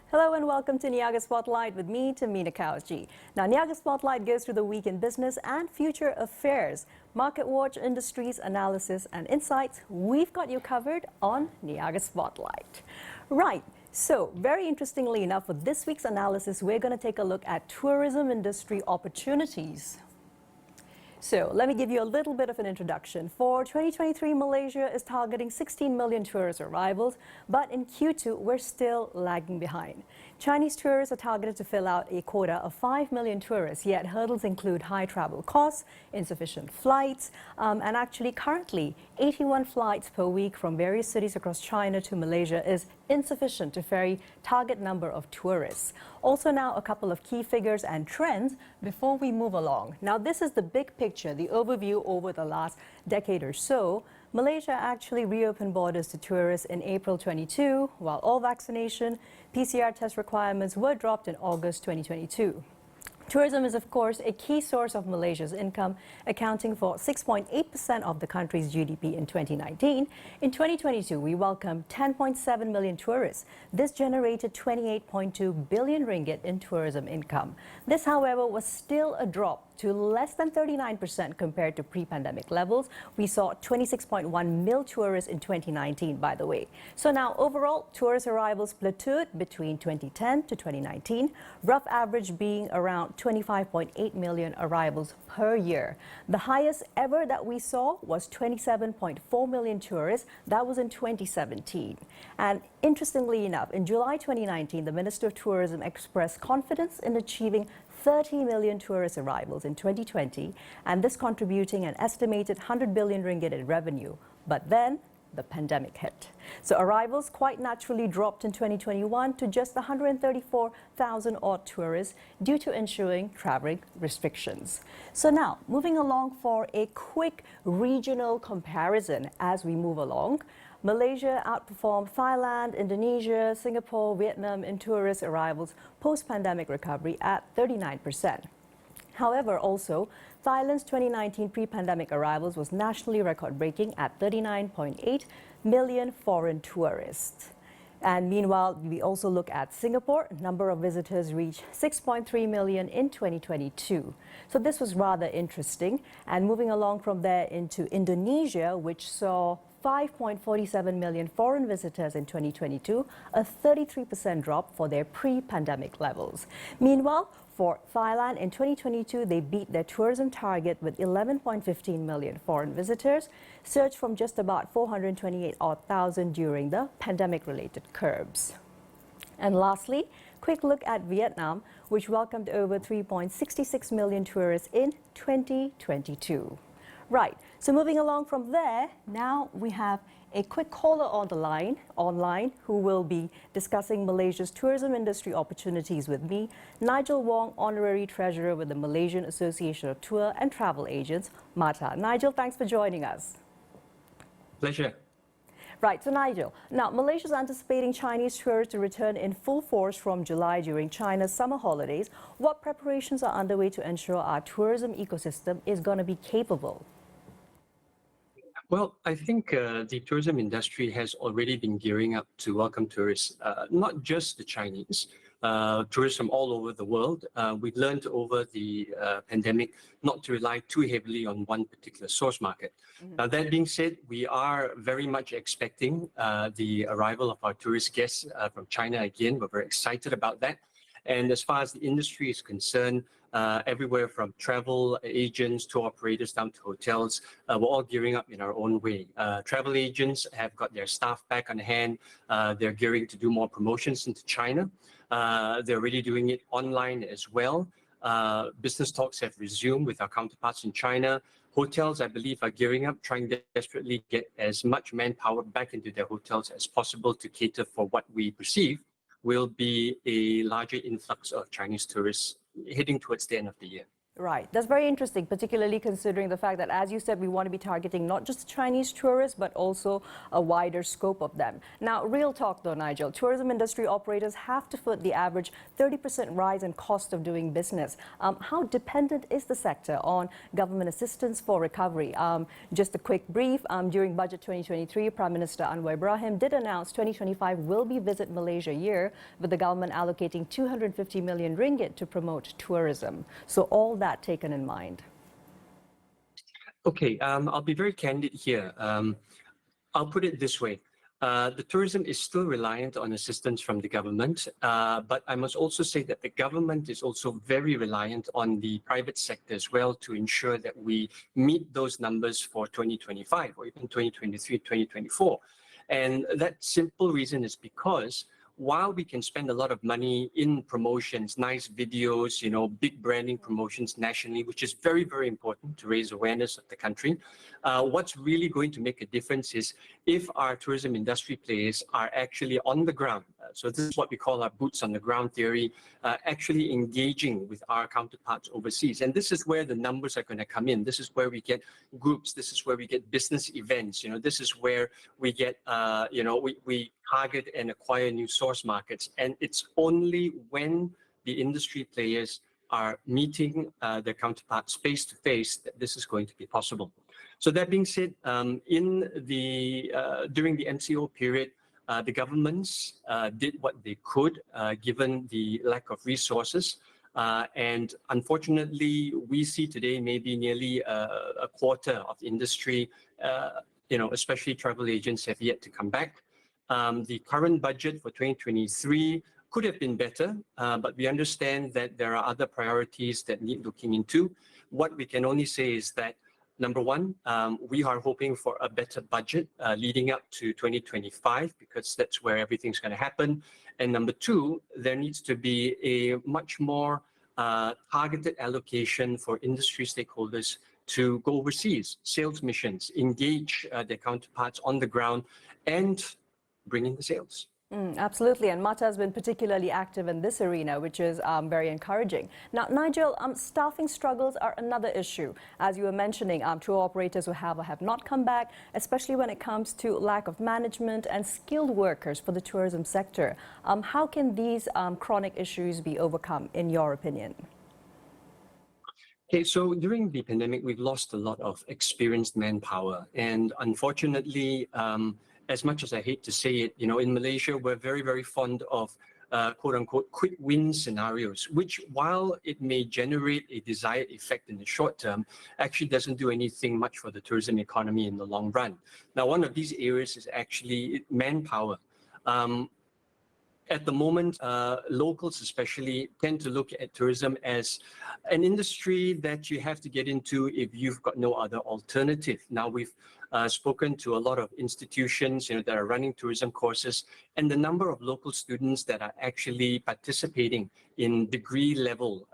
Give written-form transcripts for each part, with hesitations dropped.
Hello and welcome to Niaga Spotlight with me, Tamina Kauji. Now, Niaga Spotlight goes through the week in business and future affairs. Market watch, industries, analysis and insights. We've got you covered on Niaga Spotlight. Right. So, very interestingly enough, for this week's analysis, we're going to take a look at tourism industry opportunities. So let me give you a little bit of an introduction. For 2023, Malaysia is targeting 16 million tourist arrivals, but in Q2, we're still lagging behind. Chinese tourists are targeted to fill out a quota of 5 million tourists, yet hurdles include high travel costs, insufficient flights, and actually currently 81 flights per week from various cities across China to Malaysia is insufficient to ferry target number of tourists. Also now a couple of key figures and trends before we move along. Now this is the big picture, the overview over the last decade or so. Malaysia actually reopened borders to tourists in April 22, while all vaccination, PCR test requirements were dropped in August 2022. Tourism is, of course, a key source of Malaysia's income, accounting for 6.8% of the country's GDP in 2019. In 2022, we welcomed 10.7 million tourists. This generated 28.2 billion ringgit in tourism income. This, however, was still a drop to less than 39% compared to pre-pandemic levels. We saw 26.1 mil tourists in 2019, by the way. So now overall, tourist arrivals plateaued between 2010 to 2019, rough average being around 25.8 million arrivals per year. The highest ever that we saw was 27.4 million tourists. That was in 2017. And interestingly enough, in July 2019, the Minister of Tourism expressed confidence in achieving 30 million tourist arrivals in 2020, and this contributing an estimated 100 billion ringgit in revenue. But then the pandemic hit. So arrivals quite naturally dropped in 2021 to just 134,000 odd tourists due to ensuing traveling restrictions. So now, moving along for a quick regional comparison as we move along. Malaysia outperformed Thailand, Indonesia, Singapore, Vietnam in tourist arrivals post-pandemic recovery at 39%. However, also, Thailand's 2019 pre-pandemic arrivals was nationally record-breaking at 39.8 million foreign tourists. And meanwhile, we also look at Singapore. Number of visitors reached 6.3 million in 2022. So this was rather interesting. And moving along from there into Indonesia, which saw 5.47 million foreign visitors in 2022, a 33% drop for their pre-pandemic levels. Meanwhile, for Thailand in 2022, they beat their tourism target with 11.15 million foreign visitors, surged from just about 428,000 during the pandemic-related curbs. And lastly, quick look at Vietnam, which welcomed over 3.66 million tourists in 2022. Right, so moving along from there, now we have a quick caller on the line, online, who will be discussing Malaysia's tourism industry opportunities with me, Nigel Wong, Honorary Treasurer with the Malaysian Association of Tour and Travel Agents, MATTA. Nigel, thanks for joining us. Pleasure. Right, so Nigel, now Malaysia is anticipating Chinese tourists to return in full force from July during China's summer holidays. What preparations are underway to ensure our tourism ecosystem is going to be capable? Well, I think the tourism industry has already been gearing up to welcome tourists, not just the Chinese, tourists from all over the world. We've learned over the pandemic not to rely too heavily on one particular source market. Now, that being said, we are very much expecting the arrival of our tourist guests from China again. We're very excited about that. And as far as the industry is concerned, everywhere from travel agents to operators down to hotels, we're all gearing up in our own way. Travel agents have got their staff back on hand. They're gearing to do more promotions into China. They're already doing it online as well. Business talks have resumed with our counterparts in China. Hotels, I believe, are gearing up, trying to desperately get as much manpower back into their hotels as possible to cater for what we perceive will be a larger influx of Chinese tourists heading towards the end of the year. Right. That's very interesting, particularly considering the fact that, as you said, we want to be targeting not just Chinese tourists, but also a wider scope of them. Now, real talk though, Nigel, tourism industry operators have to foot the average 30% rise in cost of doing business. How dependent is the sector on government assistance for recovery? Just a quick brief, during Budget 2023, Prime Minister Anwar Ibrahim did announce 2025 will be Visit Malaysia year, with the government allocating 250 million ringgit to promote tourism. So all that taken in mind? Okay, I'll be very candid here. I'll put it this way. The tourism is still reliant on assistance from the government, but I must also say that the government is also very reliant on the private sector as well to ensure that we meet those numbers for 2025 or even 2023, 2024. And that simple reason is because while we can spend a lot of money in promotions, nice videos, big branding promotions nationally, which is very, very important to raise awareness of the country, what's really going to make a difference is if our tourism industry players are actually on the ground. So this is what we call our boots on the ground theory, actually engaging with our counterparts overseas. And this is where the numbers are going to come in. This is where we get groups. This is where we get business events. This is where we get, we target and acquire new source markets. And it's only when the industry players are meeting their counterparts face to face that this is going to be possible. So that being said, during the MCO period, the governments did what they could, given the lack of resources. And unfortunately, we see today maybe nearly a quarter of the industry, especially travel agents, have yet to come back. The current budget for 2023 could have been better, but we understand that there are other priorities that need looking into. What we can only say is that, number one, we are hoping for a better budget leading up to 2025, because that's where everything's going to happen. And number two, there needs to be a much more targeted allocation for industry stakeholders to go overseas, sales missions, engage their counterparts on the ground, and bring in the sales. Absolutely, and MATTA has been particularly active in this arena, which is very encouraging. Now, Nigel, staffing struggles are another issue. As you were mentioning, tour operators who have or have not come back, especially when it comes to lack of management and skilled workers for the tourism sector. How can these chronic issues be overcome, in your opinion? Okay, so during the pandemic, we've lost a lot of experienced manpower, and unfortunately, as much as I hate to say it, in Malaysia, we're very, very fond of quote unquote quick win scenarios, which, while it may generate a desired effect in the short term, actually doesn't do anything much for the tourism economy in the long run. Now, one of these areas is actually manpower. At the moment, locals especially tend to look at tourism as an industry that you have to get into if you've got no other alternative. Now, we've spoken to a lot of institutions that are running tourism courses, and the number of local students that are actually participating in degree level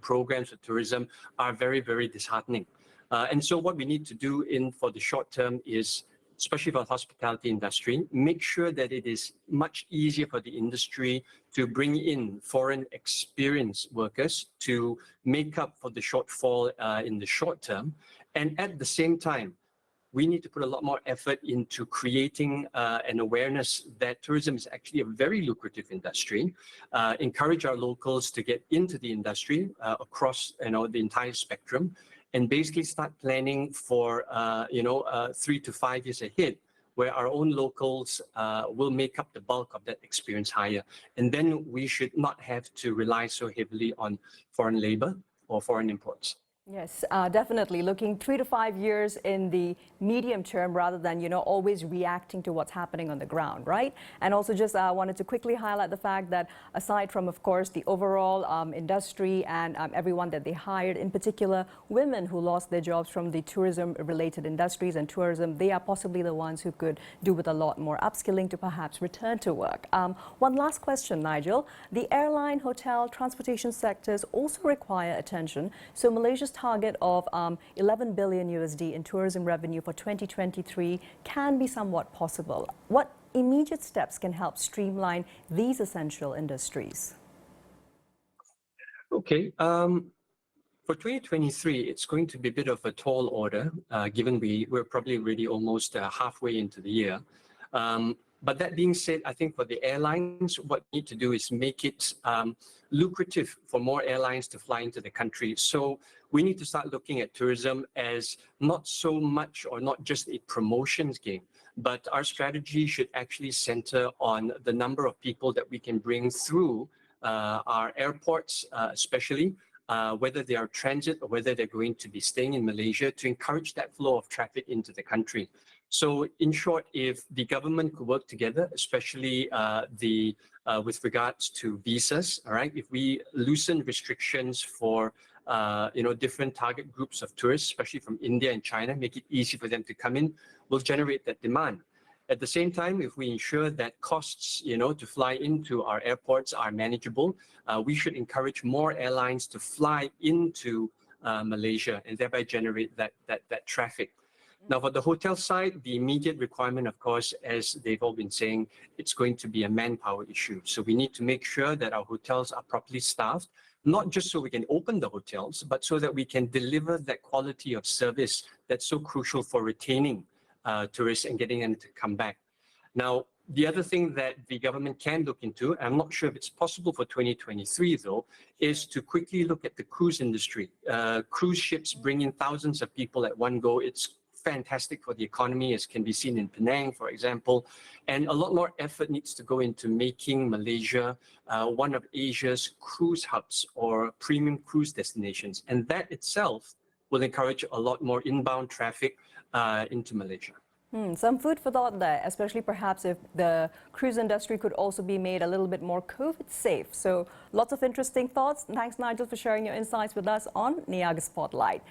programs for tourism are very, very disheartening. And so what we need to do for the short term is, especially for the hospitality industry, make sure that it is much easier for the industry to bring in foreign experienced workers to make up for the shortfall in the short term. And at the same time, we need to put a lot more effort into creating an awareness that tourism is actually a very lucrative industry, encourage our locals to get into the industry across the entire spectrum, and basically start planning for 3 to 5 years ahead, where our own locals will make up the bulk of that experience hire. And then we should not have to rely so heavily on foreign labor or foreign imports. Yes, definitely. Looking 3 to 5 years in the medium term rather than, always reacting to what's happening on the ground, right? And also just wanted to quickly highlight the fact that aside from, of course, the overall industry and everyone that they hired, in particular, women who lost their jobs from the tourism-related industries and tourism, they are possibly the ones who could do with a lot more upskilling to perhaps return to work. One last question, Nigel. The airline, hotel, transportation sectors also require attention. So Malaysia's target of 11 billion USD in tourism revenue for 2023 can be somewhat possible. What immediate steps can help streamline these essential industries? Okay. For 2023, it's going to be a bit of a tall order, given we're probably already almost halfway into the year. But that being said, I think for the airlines, what we need to do is make it lucrative for more airlines to fly into the country. So we need to start looking at tourism as not so much or not just a promotions game, but our strategy should actually center on the number of people that we can bring through our airports, especially. Whether they are transit or whether they're going to be staying in Malaysia, to encourage that flow of traffic into the country. So in short, if the government could work together, especially with regards to visas, all right, if we loosen restrictions for different target groups of tourists, especially from India and China, make it easy for them to come in, will generate that demand. At the same time, if we ensure that costs, to fly into our airports are manageable, we should encourage more airlines to fly into Malaysia and thereby generate that traffic. Now, for the hotel side, the immediate requirement, of course, as they've all been saying, it's going to be a manpower issue. So we need to make sure that our hotels are properly staffed, not just so we can open the hotels, but so that we can deliver that quality of service that's so crucial for retaining tourists and getting them to come back. Now, the other thing that the government can look into, I'm not sure if it's possible for 2023 though, is to quickly look at the cruise industry. Cruise ships bring in thousands of people at one go. It's fantastic for the economy, as can be seen in Penang, for example. And a lot more effort needs to go into making Malaysia one of Asia's cruise hubs or premium cruise destinations. And that itself will encourage a lot more inbound traffic into Malaysia. Some food for thought there, especially perhaps if the cruise industry could also be made a little bit more COVID safe. So lots of interesting thoughts. Thanks, Nigel, for sharing your insights with us on Niaga Spotlight.